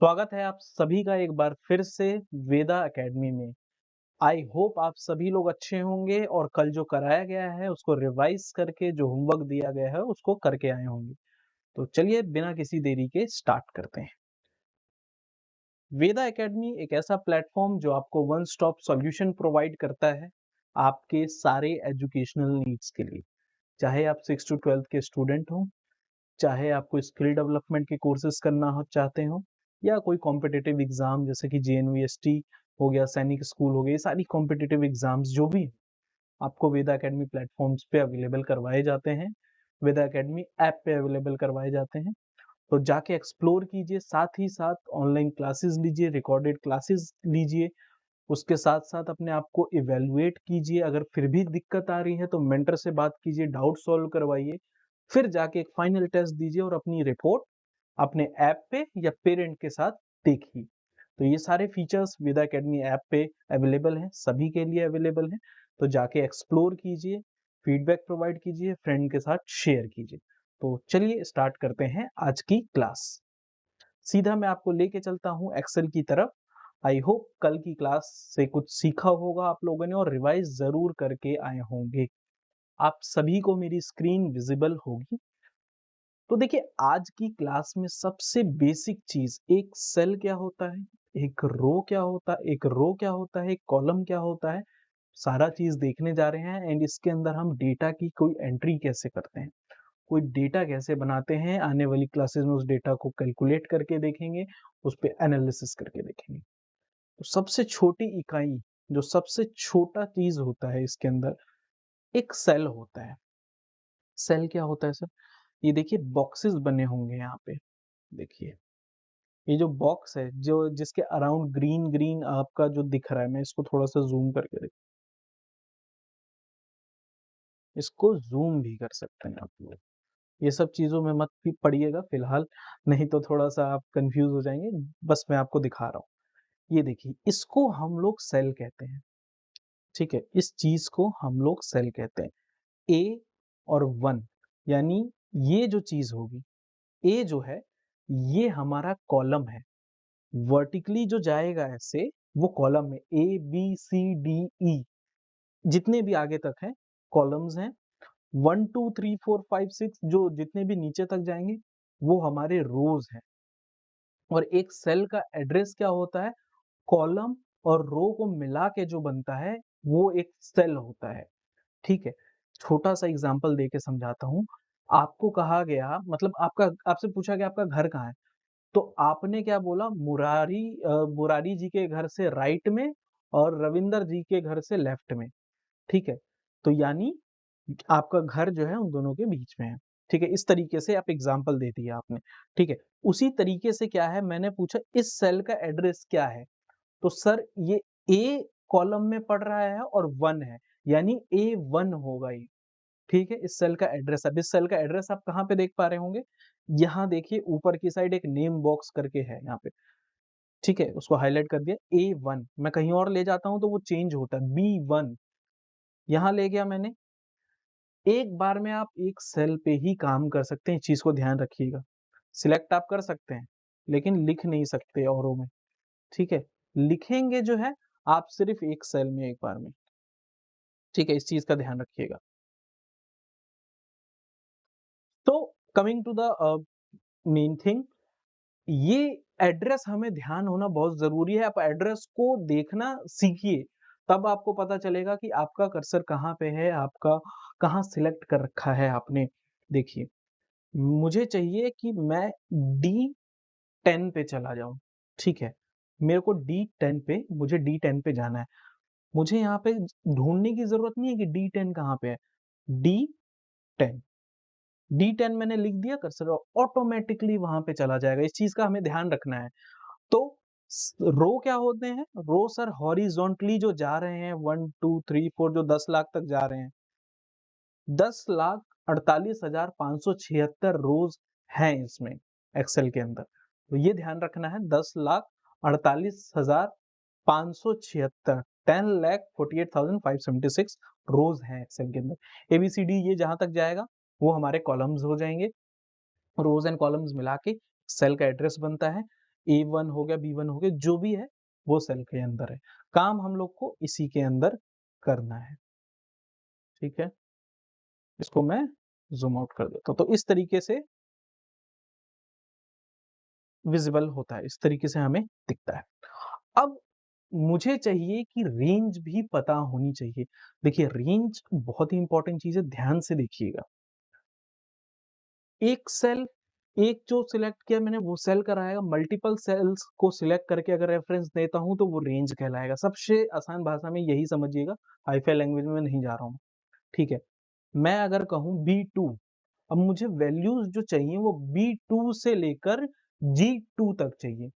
स्वागत है आप सभी का एक बार फिर से वेदा एकेडमी में। आई होप आप सभी लोग अच्छे होंगे और कल जो कराया गया है उसको रिवाइज करके जो होमवर्क दिया गया है उसको करके आए होंगे। तो चलिए बिना किसी देरी के स्टार्ट करते हैं। वेदा एकेडमी एक ऐसा प्लेटफॉर्म जो आपको वन स्टॉप सॉल्यूशन प्रोवाइड करता है आपके सारे एजुकेशनल नीड्स के लिए। चाहे आप 6 टू 12 के स्टूडेंट हो, चाहे आपको स्किल डेवलपमेंट के कोर्सेज करना हो चाहते हो, या कोई कॉम्पिटिटिव एग्जाम जैसे कि JNVST हो गया, सैनिक स्कूल हो गए, ये सारी कॉम्पिटिटिव एग्जाम्स जो भी आपको वेदा एकेडमी प्लेटफॉर्म्स पे अवेलेबल करवाए जाते हैं, वेदा एकेडमी ऐप पे अवेलेबल करवाए जाते हैं। तो जाके एक्सप्लोर कीजिए, साथ ही साथ ऑनलाइन क्लासेस लीजिए, रिकॉर्डेड क्लासेस लीजिए, उसके साथ साथ अपने आप को इवेलुएट कीजिए। अगर फिर भी दिक्कत आ रही है तो मेंटर से बात कीजिए, डाउट सॉल्व करवाइए, फिर जाके एक फाइनल टेस्ट दीजिए और अपनी रिपोर्ट अपने ऐप पे या पेरेंट के साथ देखिए। तो ये सारे फीचर्स वेदा एकेडमी ऐप पे अवेलेबल हैं, सभी के लिए अवेलेबल हैं। तो जाके एक्सप्लोर कीजिए, फीडबैक प्रोवाइड कीजिए, फ्रेंड के साथ शेयर कीजिए। तो चलिए स्टार्ट करते हैं आज की क्लास। सीधा मैं आपको लेके चलता हूँ एक्सेल की तरफ। आई होप कल की क्लास से कुछ सीखा होगा आप लोगों ने और रिवाइज जरूर करके आए होंगे। आप सभी को मेरी स्क्रीन विजिबल होगी। तो देखिए आज की क्लास में सबसे बेसिक चीज, एक सेल क्या होता है, एक रो क्या होता है, एक रो क्या होता है, एक कॉलम क्या होता है, सारा चीज देखने जा रहे हैं। एंड इसके अंदर हम डेटा की कोई एंट्री कैसे करते हैं, कोई डेटा कैसे बनाते हैं, आने वाली क्लासेस में उस डेटा को कैलकुलेट करके देखेंगे, उस पर एनालिसिस करके देखेंगे। तो सबसे छोटी इकाई, जो सबसे छोटा चीज होता है इसके अंदर, एक सेल होता है। सेल क्या होता है सर? ये देखिए बॉक्सेस बने होंगे यहाँ पे। देखिए ये जो बॉक्स है, जो जिसके अराउंड ग्रीन ग्रीन आपका जो दिख रहा है, मैं इसको थोड़ा सा जूम करके देख, इसको जूम भी कर सकते हैं आप लोग। ये सब चीजों में मत भी पड़िएगा फिलहाल, नहीं तो थोड़ा सा आप कंफ्यूज हो जाएंगे। बस मैं आपको दिखा रहा हूँ। ये देखिए, इसको हम लोग सेल कहते हैं। ठीक है, इस चीज को हम लोग सेल कहते हैं। ए और वन, यानी ये जो चीज होगी, ए जो है ये हमारा कॉलम है। वर्टिकली जो जाएगा ऐसे, वो कॉलम में ABCDE जितने भी आगे तक हैं कॉलम्स हैं। 1 2 3 4 5 6 जो जितने भी नीचे तक जाएंगे वो हमारे रोज हैं। और एक सेल का एड्रेस क्या होता है, कॉलम और रो को मिला के जो बनता है वो एक सेल होता है। ठीक है, छोटा सा एग्जांपल देके समझाता हूँ। आपको कहा गया, मतलब आपका आपसे पूछा गया आपका घर कहाँ है, तो आपने क्या बोला, मुरारी जी के घर से राइट में और रविंदर जी के घर से लेफ्ट में। ठीक है, तो यानी आपका घर जो है उन दोनों के बीच में है। ठीक है, इस तरीके से आप एग्जाम्पल दे दिया आपने। ठीक है, उसी तरीके से क्या है, मैंने पूछा इस सेल का एड्रेस क्या है, तो सर ये ए कॉलम में पड़ रहा है और वन है, यानी A1 होगा ये। ठीक है, इस सेल का एड्रेस, अब इस सेल का एड्रेस आप कहाँ पे देख पा रहे होंगे, यहाँ देखिए ऊपर की साइड एक नेम बॉक्स करके है यहाँ पे। ठीक है, उसको हाईलाइट कर दिया A1। मैं कहीं और ले जाता हूं तो वो चेंज होता है, B1 यहाँ ले गया मैंने। एक बार में आप एक सेल पे ही काम कर सकते हैं, इस चीज को ध्यान रखिएगा। सिलेक्ट आप कर सकते हैं लेकिन लिख नहीं सकते औरों में। ठीक है, लिखेंगे जो है आप सिर्फ एक सेल में एक बार में। ठीक है, इस चीज का ध्यान रखिएगा। तो coming to the main thing, ये एड्रेस हमें ध्यान होना बहुत जरूरी है। आप एड्रेस को देखना सीखिए, तब आपको पता चलेगा कि आपका कर्सर कहाँ पे है, आपका कहाँ सिलेक्ट कर रखा है आपने। देखिए, मुझे चाहिए कि मैं D10 पे चला जाऊं। ठीक है, मेरे को मुझे D10 पे जाना है। मुझे यहाँ पे ढूंढने की जरूरत नहीं है कि D10 कहाँ पे है। D10, D10 मैंने लिख दिया, कर्सर ऑटोमेटिकली वहां पे चला जाएगा। इस चीज का हमें ध्यान रखना है। तो रो क्या होते हैं, रो सर हॉरिजॉन्टली जो जा रहे हैं, 1 2 3 4 जो 10 लाख तक जा रहे हैं, 10,48,576 रोज हैं इसमें एक्सेल के अंदर। तो ये ध्यान रखना है, 10,48,576, 10,48,576 रोज हैं एक्सेल के अंदर। ABCD ये जहां तक जाएगा वो हमारे कॉलम्स हो जाएंगे। रोज एंड कॉलम्स मिला के सेल का एड्रेस बनता है। A1 हो गया, B1 हो गया, जो भी है वो सेल के अंदर है। काम हम लोग को इसी के अंदर करना है, ठीक है? इसको मैं ज़ूम आउट कर देता हूँ। तो इस तरीके से विज़िबल होता है, इस तरीके से हमें दिखता है। अब मुझे चाहिए कि रेंज भी पता होनी चाहिए। देखिए रेंज बहुत ही इम्पोर्टेंट चीज़ है, ध्यान से देखिएगा। एक सेल, एक जो सिलेक्ट किया मैंने वो सेल कराएगा, मल्टीपल सेल्स को सिलेक्ट करके अगर रेफरेंस देता हूँ तो वो रेंज कहलाएगा। सबसे आसान भाषा में यही समझिएगा, हाई-फाई लैंग्वेज में नहीं जा रहा हूँ, ठीक है? मैं अगर कहूँ B2, अब मुझे वैल्यूज़ जो चाहिए वो B2 से लेकर G2 तक चाहिए।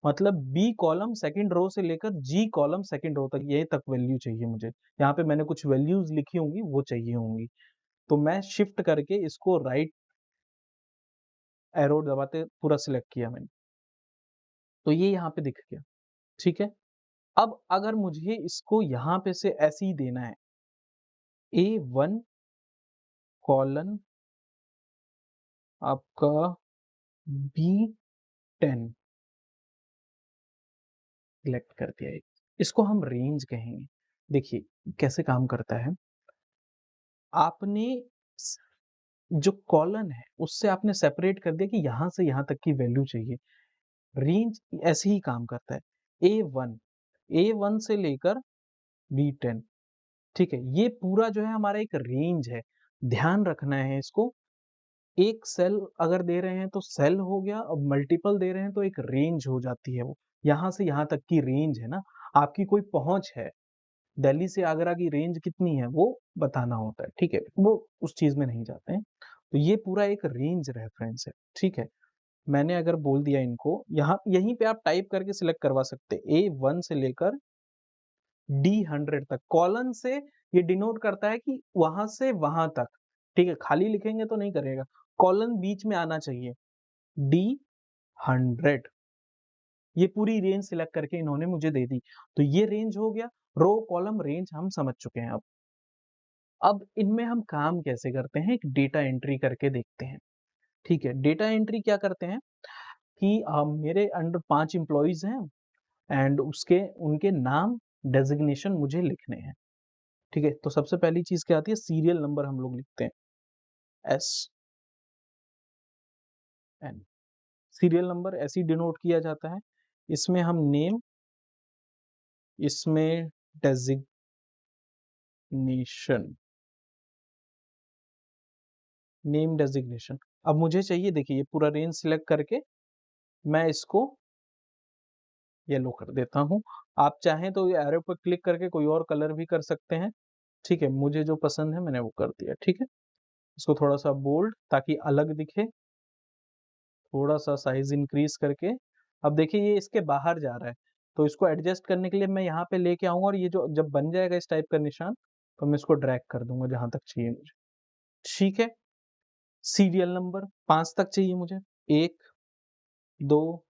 मतलब बी कॉलम सेकंड रो से लेकर जी कॉलम सेकंड रो तक, ये तक वैल्यू चाहिए मुझे। यहाँ पे मैंने कुछ वैल्यूज़ लिखी होंगी, वो चाहिए होंगी। तो मैं शिफ्ट करके इसको राइट एरो दबाते पूरा सिलेक्ट किया मैंने। तो ये यहाँ पे दिख गया, ठीक है? अब अगर मुझे इसको यहाँ पे से ऐसे ही देना है, A1 कॉलन आपका B10 सिलेक्ट कर दिया एक। इसको हम रेंज कहेंगे। देखिए कैसे काम करता है, आपने स जो कॉलन है उससे आपने सेपरेट कर दिया कि यहाँ से यहाँ तक की वैल्यू चाहिए। रेंज ऐसे ही काम करता है। A1, A1 से लेकर B10, ठीक है? ये पूरा जो है हमारा एक रेंज है। ध्यान रखना है इसको। एक सेल अगर दे रहे हैं तो सेल हो गया, अब मल्टीपल दे रहे हैं तो एक रेंज हो जाती है वो। यहाँ से यहाँ तक की रेंज है ना, आपकी कोई पहुँच है। दिल्ली से आगरा की रेंज कितनी है वो बताना होता है, ठीक है? वो उस चीज़ में नहीं जाते हैं। तो ये पूरा एक रेंज रेफरेंस है, ठीक है? मैंने अगर बोल दिया इनको, यहाँ यहीं पे आप टाइप करके सिलेक्ट करवा सकते हैं, A1 से लेकर D100 तक। कॉलन से ये डिनोट करता है कि वहाँ से वहाँ तक, ठीक है? खाली लिखेंगे तो नहीं करेगा, कॉलन बीच में आना चाहिए, D100, ये पूरी रेंज सिलेक्ट करके इन्होंने मुझे दे दी। तो ये रेंज हो गया, रो कॉलम रेंज हम समझ चुके हैं अब। अब इनमें हम काम कैसे करते हैं, एक डेटा एंट्री करके देखते हैं, ठीक है? डेटा एंट्री क्या करते हैं कि मेरे अंडर 5 एम्प्लॉइज़ हैं एंड उसके उनके नाम, डेज़िग्नेशन मुझे लिखने हैं, ठीक है? तो सबसे पहली चीज़ क्या आती है, सीरियल नंबर हम लोग लिखते हैं, SN, सीरियल नंबर ऐसे ही डिनोट किया जाता है। इसमें हम नेम, इसमें डेज़िग्नेशन, नेम डेज़िग्नेशन। अब मुझे चाहिए, देखिए ये पूरा रेंज सिलेक्ट करके मैं इसको येलो कर देता हूँ। आप चाहें तो ये एरो पे क्लिक करके कोई और कलर भी कर सकते हैं, ठीक है? मुझे जो पसंद है मैंने वो कर दिया, ठीक है? इसको थोड़ा-सा बोल्ड ताकि अलग दिखे, थोड़ा-सा साइज़ इंक्रीज़ करके। अब देखिए ये इसके बाहर जा रहा है, तो इसको एडजस्ट करने के लिए मैं यहाँ पे लेके आऊँगा और ये जो जब बन जाएगा इस टाइप का निशान, तो मैं इसको ड्रैग कर दूँगा जहाँ तक चाहिए मुझे, ठीक है? सीरियल नंबर 5 तक चाहिए मुझे, 1, 2,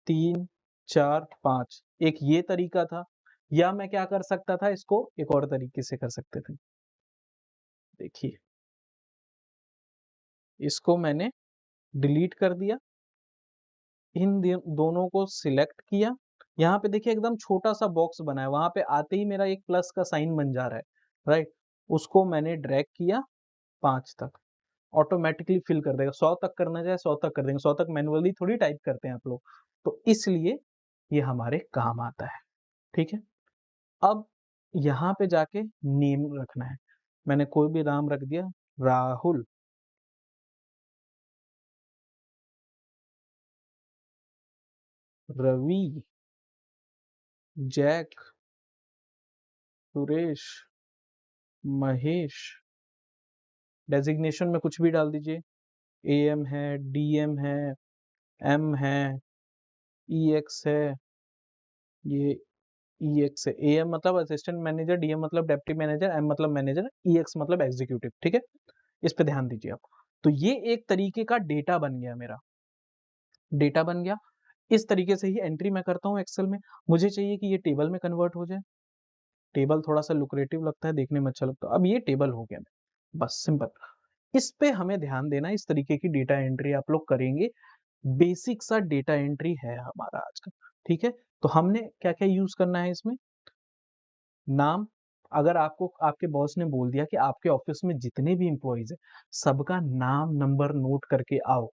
3, 4, 5, एक ये तरीका था, या मैं क्या कर सकता था, इसको एक और तरीके से कर सकते थे। देखिए, इसको मैंने डिलीट कर दिया, इन दोनों को सिलेक्ट किया, यहाँ पे देखिए एकदम छोटा-सा बॉक्स बना है, वहाँ पे आते ही मेरा एक प्लस का साइन बन जा रहा है, राइट? उसको मैंने ड्रैग किया 5 तक, ऑटोमैटिकली फिल कर देगा, 100 तक करना चाहे 100 तक कर देंगे, 100 तक मैनुअली थोड़ी टाइप करते हैं आप लोग, तो इसलिए ये हमारे काम आता है, ठीक है? अब यहाँ पे जाके नेम रखना है, मैंने कोई भी नाम रख दिया, राहुल, रवि, जैक, सुरेश, महेश, डेज़िग्नेशन में कुछ भी डाल दीजिए, एएम है, डीएम है, एम है, ईएक्स है, ये ईएक्स है, एएम मतलब असिस्टेंट मैनेजर, डीएम मतलब डिप्टी मैनेजर, एम मतलब मैनेजर, ईएक्स मतलब एग्जीक्यूटिव, ठीक है? इस पे ध्यान दीजिए आप। तो ये एक तरीके का डेटा बन गया मेरा, डेटा बन गया। इस तरीके से ही एंट्री मैं करता हूँ एक्सेल में। मुझे चाहिए कि ये टेबल में कन्वर्ट हो जाए, टेबल थोड़ा-सा लुक्रेटिव लगता है, देखने में अच्छा लगता है। अब ये टेबल हो गया, बस सिंपल। इस पे हमें ध्यान देना है, इस तरीके की डेटा एंट्री आप लोग करेंगे, बेसिक सा डेटा एंट्री है हमारा आज का, ठीक है? तो हमने क्या-क्या यूज़ करना है इसमें? नाम, अगर आपको आपके बॉस ने बोल दिया कि आपके ऑफिस में जितने भी एम्प्लॉइज़ हैं, सबका नाम, नंबर नोट करके आओ।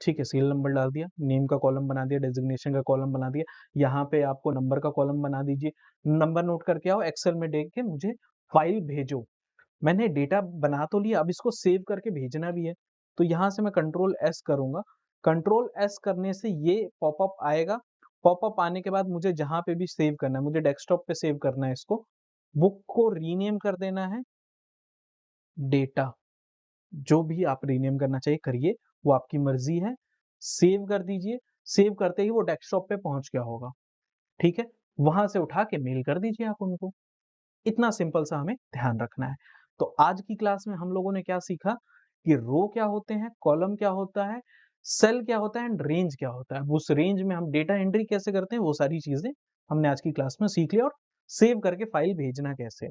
ठीक है, सीरियल नंबर डाल दिया, नेम का कॉलम बना दिया, डेज़िग्नेशन का कॉलम बना दिया, यहाँ पे आपको नंबर का कॉलम बना दीजिए, नंबर नोट करके आओ, एक्सेल में देख के मुझे फाइल भेजो। मैंने डेटा बना तो लिया, अब इसको सेव करके भेजना भी है, तो यहाँ से मैं कंट्रोल एस करूँगा। कंट्रोल एस करने से ये पॉपअप आएगा, पॉपअप आने के बाद मुझे जहाँ पे भी सेव करना है, मुझे डेस्कटॉप पे सेव करना है इसको, बुक को रीनेम कर देना है डेटा। जो भी आप रीनेम करना चाहिए करिए, वो आपकी मर्ज़ी है। सेव कर दीजिए, सेव करते ही वो डेस्कटॉप पे पहुँच गया होगा, ठीक है? वहाँ से उठा के मेल कर दीजिए आप उनको। इतना सिंपल सा हमें ध्यान रखना है। तो आज की क्लास में हम लोगों ने क्या सीखा कि रो क्या होते हैं, कॉलम क्या होता है, सेल क्या होता है एंड रेंज क्या होता है। उस रेंज में हम डेटा एंट्री कैसे करते हैं, वो सारी चीज़ें हमने आज की क्लास में सीख लिया और सेव करके फाइल भेजना कैसे।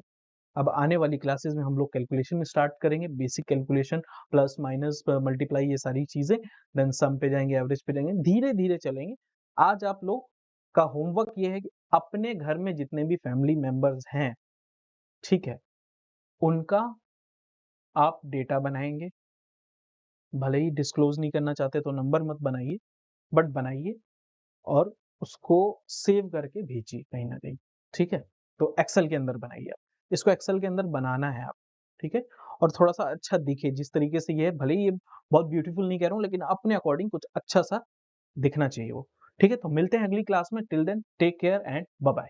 अब आने वाली क्लासेस में हम लोग कैलकुलेशन स्टार्ट करेंगे, basic calculation, plus, minus, multiply, ये सारी चीज़ें, देन सम पे जाएँगे, एवरेज पे जाएँगे, धीरे-धीरे चलेंगे। आज आप लोग का होमवर्क ये है कि अपने घर में जितने भी फैमिली मेंबर्स हैं, ठीक है? उनका आप डेटा बनाएँगे, भले ही डिस्क्लोज़ नहीं करना चाहते तो नंबर मत बनाइए, बट बनाइए और उसको सेव करके भेजिए कहीं न कहीं, ठीक है? तो एक्सेल के अंदर बनाइए आप, इसको एक्सेल के अंदर बनाना है आप, ठीक है? और थोड़ा-सा अच्छा दिखे जिस तरीके से ये है, भले ही ये बहुत ब्यूटीफुल नहीं कह रहा हूँ लेकिन अपने अकॉर्डिंग कुछ अच्छा-सा दिखना चाहिए वो, ठीक है? तो मिलते हैं अगली क्लास में, till then take care and bye-bye.